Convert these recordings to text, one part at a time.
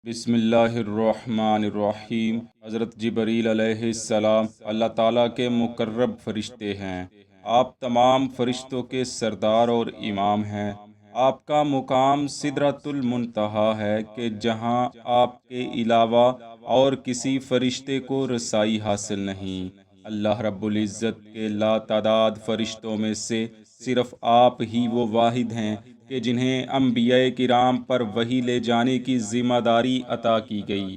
بسم اللہ الرحمن الرحیم۔ حضرت جبریل علیہ السلام اللہ تعالیٰ کے مقرب فرشتے ہیں۔ آپ تمام فرشتوں کے سردار اور امام ہیں۔ آپ کا مقام سدرۃ المنتہا ہے کہ جہاں آپ کے علاوہ اور کسی فرشتے کو رسائی حاصل نہیں۔ اللہ رب العزت کے لا تعداد فرشتوں میں سے صرف آپ ہی وہ واحد ہیں کہ جنہیں انبیاء کرام پر وحی لے جانے کی ذمہ داری عطا کی گئی۔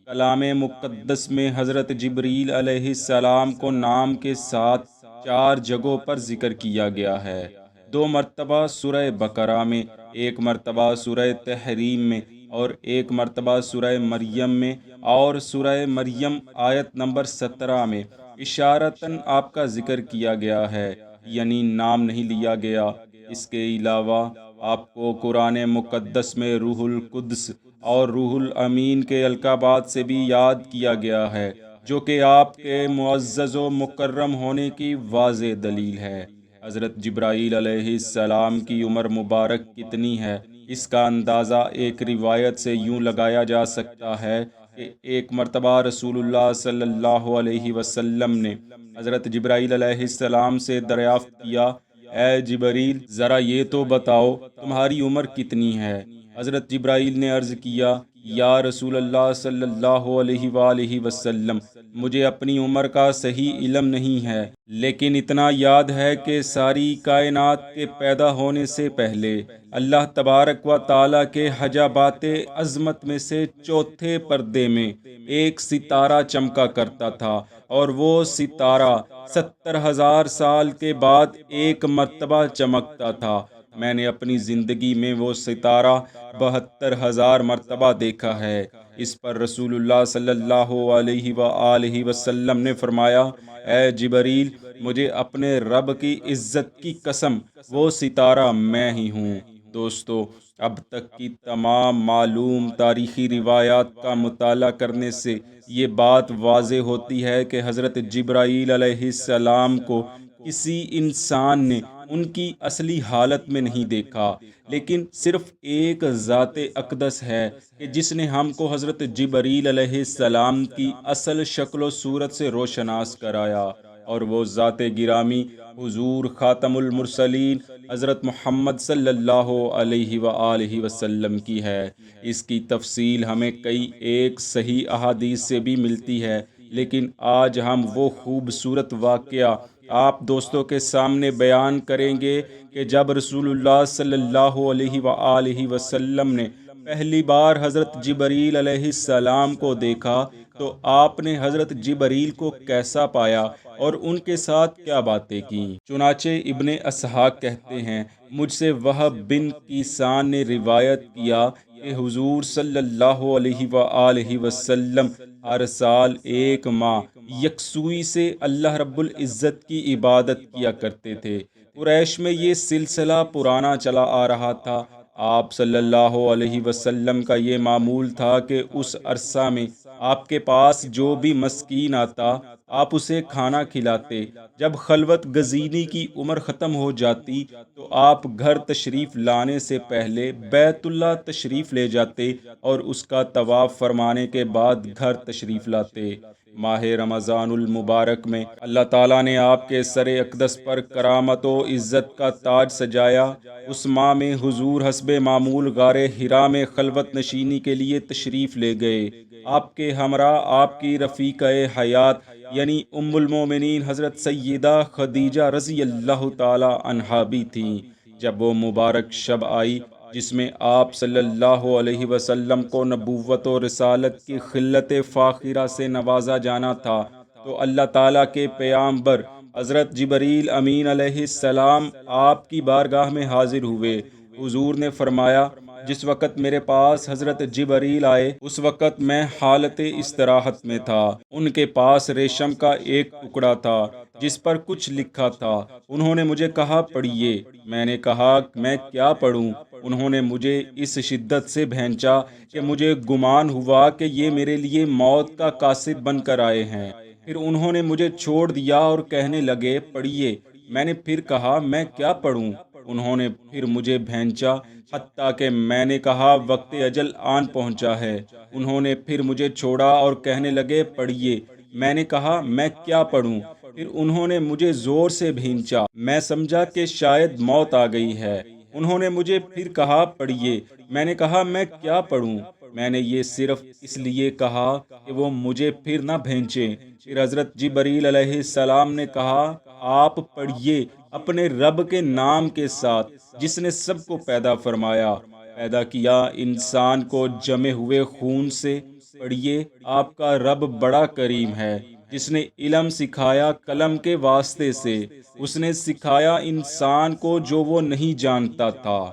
کلام مقدس میں حضرت جبریل علیہ السلام کو نام کے ساتھ 4 جگہوں پر ذکر کیا گیا ہے۔ 2 مرتبہ سورہ بقرہ میں، 1 مرتبہ سورہ تحریم میں اور 1 مرتبہ سورہ مریم میں، اور سورہ مریم آیت نمبر 17 میں اشارتاً آپ کا ذکر کیا گیا ہے، یعنی نام نہیں لیا گیا۔ اس کے علاوہ آپ کو قرآن مقدس میں روح القدس اور روح الامین کے القابات سے بھی یاد کیا گیا ہے، جو کہ آپ کے معزز و مکرم ہونے کی واضح دلیل ہے۔ حضرت جبرائیل علیہ السلام کی عمر مبارک کتنی ہے، اس کا اندازہ ایک روایت سے یوں لگایا جا سکتا ہے کہ ایک مرتبہ رسول اللہ صلی اللہ علیہ وسلم نے حضرت جبرائیل علیہ السلام سے دریافت کیا، اے جبریل، ذرا یہ تو بتاؤ تمہاری عمر کتنی ہے؟ حضرت جبرائیل نے عرض کیا، یا رسول اللہ صلی اللہ علیہ وآلہ وسلم، مجھے اپنی عمر کا صحیح علم نہیں ہے، لیکن اتنا یاد ہے کہ ساری کائنات کے پیدا ہونے سے پہلے اللہ تبارک و تعالیٰ کے حجابات عظمت میں سے چوتھے پردے میں ایک ستارہ چمکا کرتا تھا، اور وہ ستارہ 70,000 سال کے بعد ایک مرتبہ چمکتا تھا۔ میں نے اپنی زندگی میں وہ ستارہ 72,000 مرتبہ دیکھا ہے۔ اس پر رسول اللہ صلی اللہ علیہ وآلہ وسلم نے فرمایا، اے جبریل، مجھے اپنے رب کی عزت کی قسم، وہ ستارہ میں ہی ہوں۔ دوستو، اب تک کی تمام معلوم تاریخی روایات کا مطالعہ کرنے سے یہ بات واضح ہوتی ہے کہ حضرت جبرائیل علیہ السلام کو کسی انسان نے ان کی اصلی حالت میں نہیں دیکھا، لیکن صرف ایک ذات اقدس ہے کہ جس نے ہم کو حضرت جبرائیل علیہ السلام کی اصل شکل و صورت سے روشناس کرایا، اور وہ ذات گرامی حضور خاتم المرسلین حضرت محمد صلی اللہ علیہ وآلہ وسلم کی ہے۔ اس کی تفصیل ہمیں کئی ایک صحیح احادیث سے بھی ملتی ہے، لیکن آج ہم وہ خوبصورت واقعہ آپ دوستوں کے سامنے بیان کریں گے کہ جب رسول اللہ صلی اللہ علیہ وآلہ وسلم نے پہلی بار حضرت جبریل علیہ السلام کو دیکھا تو آپ نے حضرت جبریل کو کیسا پایا اور ان کے ساتھ کیا باتیں کیں۔ چنانچہ ابن اسحاق کہتے ہیں، مجھ سے وہب بن کیسان نے روایت کیا کہ حضور صلی اللہ علیہ وآلہ وسلم ہر سال 1 ماہ یکسوئی سے اللہ رب العزت کی عبادت کیا کرتے تھے۔ قریش میں یہ سلسلہ پرانا چلا آ رہا تھا۔ آپ صلی اللہ علیہ وسلم کا یہ معمول تھا کہ اس عرصہ میں آپ کے پاس جو بھی مسکین آتا آپ اسے کھانا کھلاتے۔ جب خلوت گزینی کی عمر ختم ہو جاتی تو آپ گھر تشریف لانے سے پہلے بیت اللہ تشریف لے جاتے اور اس کا طواف فرمانے کے بعد گھر تشریف لاتے۔ ماہ رمضان المبارک میں اللہ تعالیٰ نے آپ کے سر اقدس پر کرامت و عزت کا تاج سجایا۔ اس ماہ میں حضور حسب معمول غار حرا میں خلوت نشینی کے لیے تشریف لے گئے۔ آپ کے ہمراہ آپ کی رفیقہ حیات یعنی ام المومنین حضرت سیدہ خدیجہ رضی اللہ تعالی عنہا بھی تھیں۔ جب وہ مبارک شب آئی جس میں آپ صلی اللہ علیہ وسلم کو نبوت و رسالت کی خلت فاخرہ سے نوازا جانا تھا، تو اللہ تعالیٰ کے پیغمبر حضرت جبریل امین علیہ السلام آپ کی بارگاہ میں حاضر ہوئے۔ حضور نے فرمایا، جس وقت میرے پاس حضرت جبریل آئے اس وقت میں حالت استراحت میں تھا۔ ان کے پاس ریشم کا ایک ٹکڑا تھا جس پر کچھ لکھا تھا۔ انہوں نے مجھے کہا، پڑھیے۔ میں نے کہا، میں کیا پڑھوں؟ انہوں نے مجھے اس شدت سے بھینچا کہ مجھے گمان ہوا کہ یہ میرے لیے موت کا قاصد بن کر آئے ہیں۔ پھر انہوں نے مجھے چھوڑ دیا اور کہنے لگے، پڑھیے۔ میں نے پھر کہا، میں کیا پڑھوں؟ انہوں نے پھر مجھے بھینچا حتیٰ کہ میں نے کہا وقت اجل آن پہنچا ہے۔ انہوں نے پھر مجھے چھوڑا اور کہنے لگے پڑھیے۔ میں نے کہا میں کیا پڑھوں؟ پھر انہوں نے مجھے زور سے بھینچا۔ میں سمجھا کہ شاید موت آ گئی ہے۔ انہوں نے مجھے پھر کہا پڑھیے۔ میں نے کہا میں کیا پڑھوں؟ میں نے یہ صرف اس لیے کہا کہ وہ مجھے پھر نہ بھینچیں۔ پھر حضرت جبرائیل علیہ السلام نے کہا آپ پڑھیے اپنے رب کے نام کے ساتھ جس نے سب کو پیدا کیا انسان کو جمے ہوئے خون سے۔ پڑھیے آپ کا رب بڑا کریم ہے جس نے علم سکھایا قلم کے واسطے سے۔ اس نے سکھایا انسان کو جو وہ نہیں جانتا تھا۔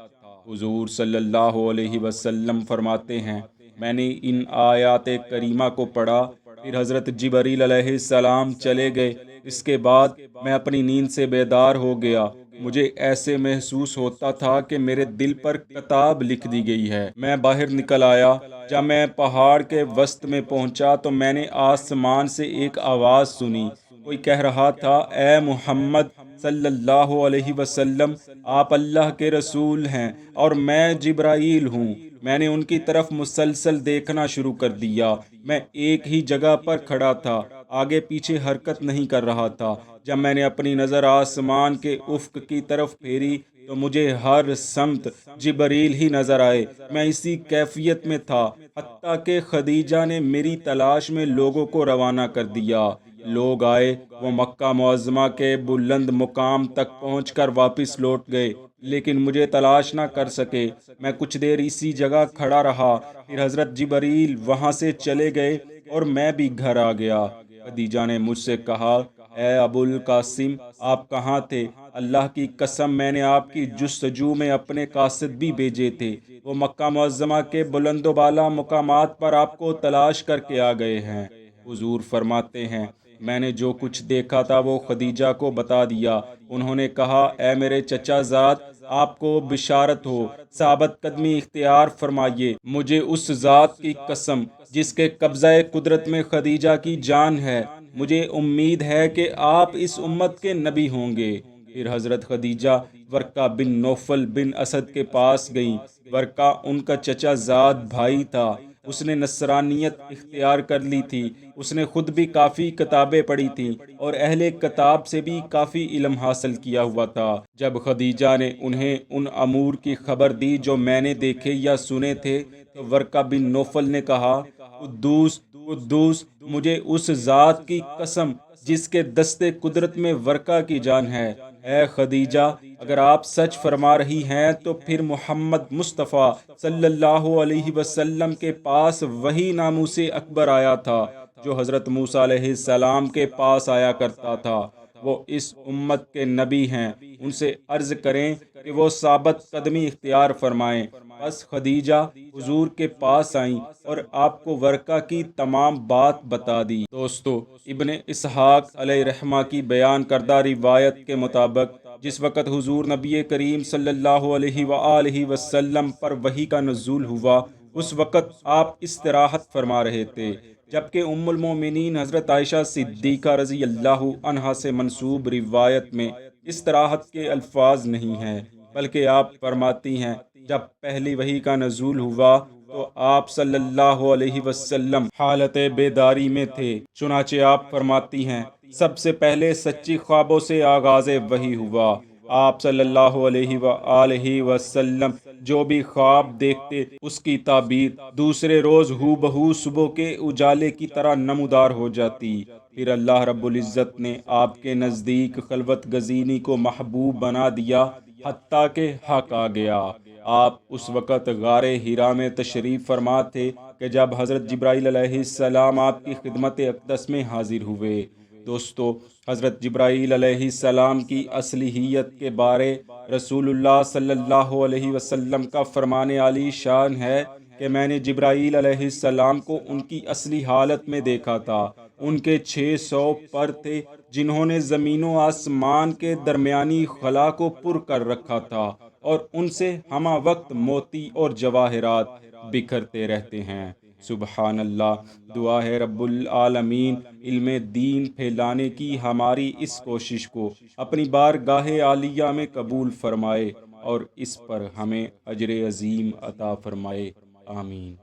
حضور صلی اللہ علیہ وسلم فرماتے ہیں میں نے ان آیات کریمہ کو پڑھا، پھر حضرت جبرائیل علیہ السلام چلے گئے۔ اس کے بعد میں اپنی نیند سے بیدار ہو گیا۔ مجھے ایسے محسوس ہوتا تھا کہ میرے دل پر کتاب لکھ دی گئی ہے۔ میں باہر نکل آیا۔ جب میں پہاڑ کے وسط میں پہنچا تو میں نے آسمان سے ایک آواز سنی۔ کوئی کہہ رہا تھا اے محمد صلی اللہ علیہ وسلم، آپ اللہ کے رسول ہیں اور میں جبرائیل ہوں۔ میں نے ان کی طرف مسلسل دیکھنا شروع کر دیا۔ میں ایک ہی جگہ پر کھڑا تھا، آگے پیچھے حرکت نہیں کر رہا تھا۔ جب میں نے اپنی نظر آسمان کے افق کی طرف پھیری تو مجھے ہر سمت جبرائیل ہی نظر آئے۔ میں اسی کیفیت میں تھا حتیٰ کہ خدیجہ نے میری تلاش میں لوگوں کو روانہ کر دیا۔ لوگ آئے، وہ مکہ معظمہ کے بلند مقام تک پہنچ کر واپس لوٹ گئے، لیکن مجھے تلاش نہ کر سکے۔ میں کچھ دیر اسی جگہ کھڑا رہا، پھر حضرت جبرائیل وہاں سے چلے گئے اور میں بھی گھر آ گیا۔ خدیجہ نے مجھ سے کہا اے ابو القاسم، آپ کہاں تھے؟ اللہ کی قسم میں نے آپ کی جستجو میں اپنے قاصد بھی بھیجے تھے، وہ مکہ معظمہ کے بلند و بالا مقامات پر آپ کو تلاش کر کے آ گئے ہیں۔ حضور فرماتے ہیں میں نے جو کچھ دیکھا تھا وہ خدیجہ کو بتا دیا۔ انہوں نے کہا اے میرے چچا زاد، آپ کو بشارت ہو، ثابت قدمی اختیار فرمائیے۔ مجھے اس ذات کی قسم جس کے قبضہ قدرت میں خدیجہ کی جان ہے، مجھے امید ہے کہ آپ اس امت کے نبی ہوں گے۔ پھر حضرت خدیجہ ورقہ بن نوفل بن اسد کے پاس گئیں۔ ورقہ ان کا چچا زاد بھائی تھا۔ اس نے نصرانیت اختیار کر لی تھی۔ اس نے خود بھی کافی کتابیں پڑھی تھیں اور اہل کتاب سے بھی کافی علم حاصل کیا ہوا تھا۔ جب خدیجہ نے انہیں ان امور کی خبر دی جو میں نے دیکھے یا سنے تھے تو ورقہ بن نوفل نے کہا قدوس قدوس، مجھے اس ذات کی قسم جس کے دستے قدرت میں ورقہ کی جان ہے۔ اے خدیجہ، اگر آپ سچ فرما رہی ہیں تو پھر محمد مصطفیٰ صلی اللہ علیہ وسلم کے پاس وہی ناموس اکبر آیا تھا جو حضرت موسیٰ علیہ السلام کے پاس آیا کرتا تھا۔ وہ اس امت کے نبی ہیں، ان سے عرض کریں کہ وہ ثابت قدمی اختیار فرمائیں۔ بس خدیجہ حضور کے پاس آئیں اور آپ کو ورقہ کی تمام بات بتا دی۔ دوستو، ابن اسحاق علیہ رحمہ کی بیان کردہ روایت کے مطابق جس وقت حضور نبی کریم صلی اللہ علیہ وآلہ وسلم پر وحی کا نزول ہوا، اس وقت آپ استراحت فرما رہے تھے، جبکہ ام المومنین حضرت عائشہ صدیقہ رضی اللہ عنہا سے منسوب روایت میں استراحت کے الفاظ نہیں ہیں، بلکہ آپ فرماتی ہیں جب پہلی وحی کا نزول ہوا تو آپ صلی اللہ علیہ وسلم حالت بیداری میں تھے۔ چنانچہ آپ فرماتی ہیں سب سے پہلے سچی خوابوں سے آغاز وحی ہوا۔ آپ صلی اللہ علیہ وآلہ وسلم جو بھی خواب دیکھتے اس کی تعبیر دوسرے روز ہو بہو صبح کے اجالے کی طرح نمودار ہو جاتی۔ پھر اللہ رب العزت نے آپ کے نزدیک خلوت گزینی کو محبوب بنا دیا حتیٰ کہ حق آ گیا۔ آپ اس وقت غار حرا میں تشریف فرما تھے کہ جب حضرت جبرائیل علیہ السلام آپ کی خدمت اقدس میں حاضر ہوئے۔ دوستو، حضرت جبرائیل علیہ السلام کی اصلیت کے بارے رسول اللہ صلی اللہ علیہ وسلم کا فرمان عالی شان ہے کہ میں نے جبرائیل علیہ السلام کو ان کی اصلی حالت میں دیکھا تھا۔ ان کے 600 پر تھے جنہوں نے زمین و آسمان کے درمیانی خلا کو پر کر رکھا تھا اور ان سے ہمہ وقت موتی اور جواہرات بکھرتے رہتے ہیں۔ سبحان اللہ۔ دعا ہے رب العالمین علم دین پھیلانے کی ہماری اس کوشش کو اپنی بارگاہ عالیہ میں قبول فرمائے اور اس پر ہمیں اجر عظیم عطا فرمائے، آمین۔